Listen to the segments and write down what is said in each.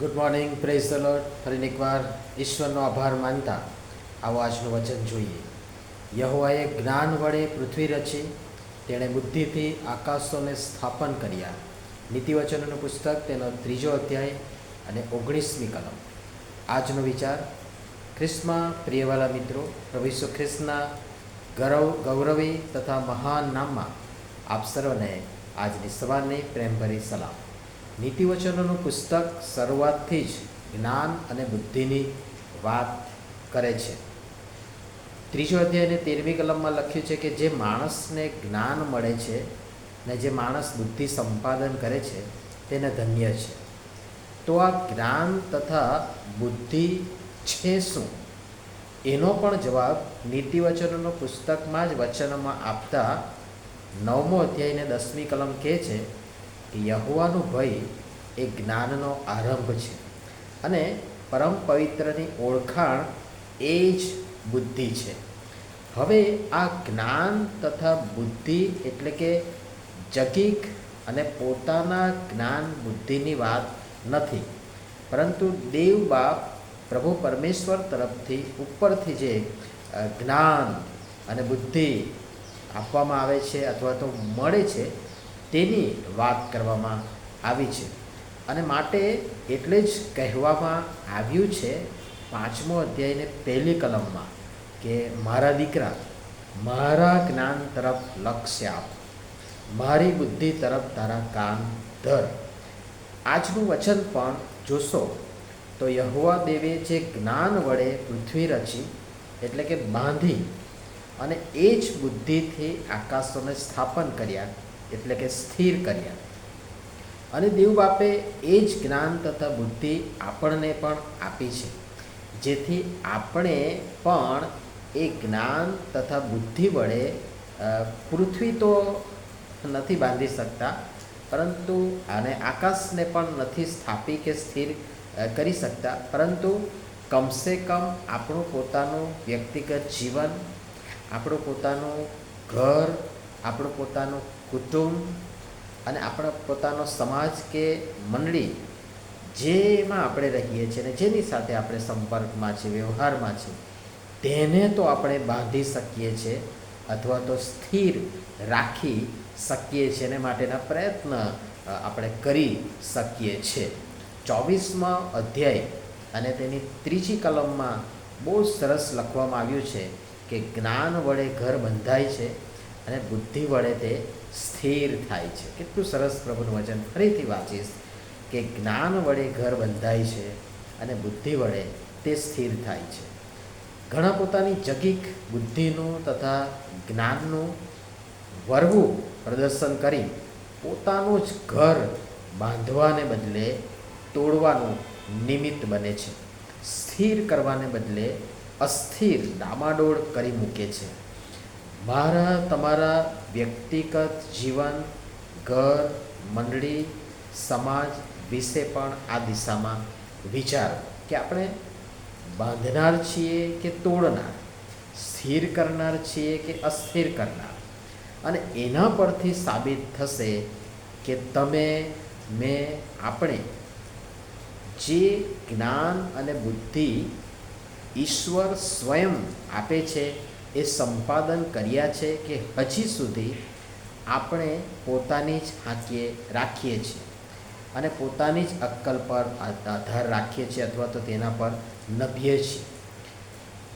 Good morning, praise the lord. ફરીને એકવાર ઈશ્વરનો આભાર માનતા આવો આજનું વચન જોઈએ. યહોવાએ જ્ઞાન વડે પૃથ્વી રચી, તેણે બુદ્ધિથી આકાશોને સ્થાપન કર્યા. નીતિવચનોનું પુસ્તક, તેનો 3 અધ્યાય અને 19મી કલમ. આજનો વિચાર: ખ્રિસ્તમાં પ્રિયવાલા મિત્રો, પ્રભુ ઈસુ ખ્રિસ્તના ગૌરવી તથા મહાન નામમાં આપ સર્વને આજની સવારની પ્રેમભરી સલામ. નીતિવચનોનું પુસ્તક શરૂઆતથી જ જ્ઞાન અને બુદ્ધિની વાત કરે છે. 3 અધ્યાય અને 13મી કલમમાં લખ્યું છે કે જે માણસને જ્ઞાન મળે છે ને જે માણસ બુદ્ધિ સંપાદન કરે છે તેને ધન્ય છે. તો આ જ્ઞાન તથા બુદ્ધિ છે શું? એનો પણ જવાબ નીતિવચનોનું પુસ્તકમાં જ વચનમાં આપતા 9મો અધ્યાય ને 10મી કલમ કહે છે કે યહોવાનો ભય એ જ્ઞાનનો આરંભ છે અને પરમ પવિત્રની ઓળખાણ એ જ બુદ્ધિ છે. હવે આ જ્ઞાન તથા બુદ્ધિ એટલે કે જગીક અને પોતાના જ્ઞાન બુદ્ધિની વાત નથી, પરંતુ દેવ બાપ પ્રભુ પરમેશ્વર તરફથી ઉપરથી જે જ્ઞાન અને બુદ્ધિ આપવામાં આવે છે અથવા તો મળે છે તેની વાત કરવામાં આવી છે. અને માટે એટલે જ કહેવામાં આવ્યું છે 5મો અધ્યાયને 1લી કલમમાં કે મારા દીકરા, મારા જ્ઞાન તરફ લક્ષ્ય આપ, મારી બુદ્ધિ તરફ તારા કાન ધર. આજનું વચન પણ જોશો તો યહોવા દેવે જે જ્ઞાન વડે પૃથ્વી રચી એટલે કે બાંધી અને એ જ બુદ્ધિથી આકાશોને સ્થાપન કર્યા એટલે કે સ્થિર કર્યા. અને દેવ બાપે એ જ જ્ઞાન તથા બુદ્ધિ આપણને પણ આપી છે, જેથી આપણે પણ એ જ્ઞાન તથા બુદ્ધિ વડે પૃથ્વી તો નથી બાંધી શકતા, પરંતુ અને આકાશને પણ નથી સ્થાપી કે સ્થિર કરી શકતા, પરંતુ કમસે કમ આપણું પોતાનું વ્યક્તિગત જીવન, આપણું પોતાનું ઘર, આપણું પોતાનું કુટુંબ અને આપણો પોતાનો સમાજ કે મંડળી જેમાં આપણે રહીએ છીએ અને જેની સાથે આપણે સંપર્કમાં છે, વ્યવહારમાં છે, તેને તો આપણે બાંધી શકીએ છીએ અથવા તો સ્થિર રાખી શકીએ છીએ અને માટેના પ્રયત્ન આપણે કરી શકીએ છીએ. 24મા અધ્યાય અને તેની 3જી કલમમાં બહુ સરસ લખવામાં આવ્યું છે કે જ્ઞાન વડે ઘર બંધાય છે અને બુદ્ધિ વડે તે સ્થિર થાય છે. કેટલું સરસ પ્રભુનું વચન. ફરીથી વાંચીશ કે જ્ઞાન વડે ઘર બંધાય છે અને બુદ્ધિ વડે તે સ્થિર થાય છે. ઘણા પોતાની જગીક બુદ્ધિનું તથા જ્ઞાનનું વરવું પ્રદર્શન કરી પોતાનું જ ઘર બાંધવાને બદલે તોડવાનું નિમિત્ત બને છે. સ્થિર કરવાને બદલે અસ્થિર ડામાડોળ કરી મૂકે છે. મારા તમારા વ્યક્તિગત જીવન, ઘર, મંડળી, સમાજ વિશે પણ આ દિશામાં વિચારો કે આપણે બાંધનાર છીએ કે તોડનાર, સ્થિર કરનાર છીએ કે અસ્થિર કરનાર. અને એના પરથી સાબિત થશે કે તમે, મેં, આપણે જે જ્ઞાન અને બુદ્ધિ ઈશ્વર સ્વયં આપે છે એ સંપાદન કર્યા છે કે હજી સુધી આપણે પોતાની જ હાંકીએ રાખીએ છીએ અને પોતાની જ અક્કલ પર આધાર રાખીએ છીએ અથવા તો તેના પર નભીએ છીએ.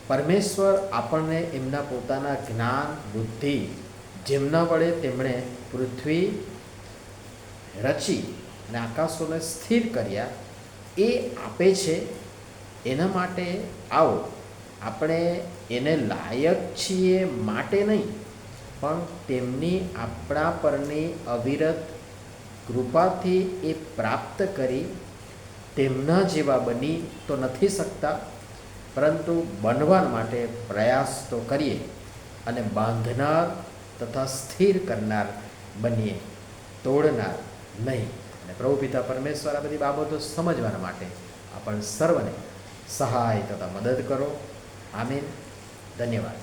પરમેશ્વર આપણને એમના પોતાના જ્ઞાન, બુદ્ધિ જેમના વડે તેમણે પૃથ્વી રચી અને આકાશોને સ્થિર કર્યા એ આપે છે. એના માટે આવો આપણે એને લાયક છીએ માટે નહીં, પણ તેમની આપણા પરની અવિરત કૃપાથી એ પ્રાપ્ત કરી તેમના જેવા બની તો નથી શકતા, પરંતુ બનવા માટે પ્રયાસ તો કરીએ અને બાંધનાર તથા સ્થિર કરનાર બનીએ, તોડનાર નહીં. અને પ્રભુ પિતા પરમેશ્વર આ બધી બાબતો સમજવાના માટે આપણ સર્વને સહાય તથા મદદ કરો. આમીન. ધન્યવાદ.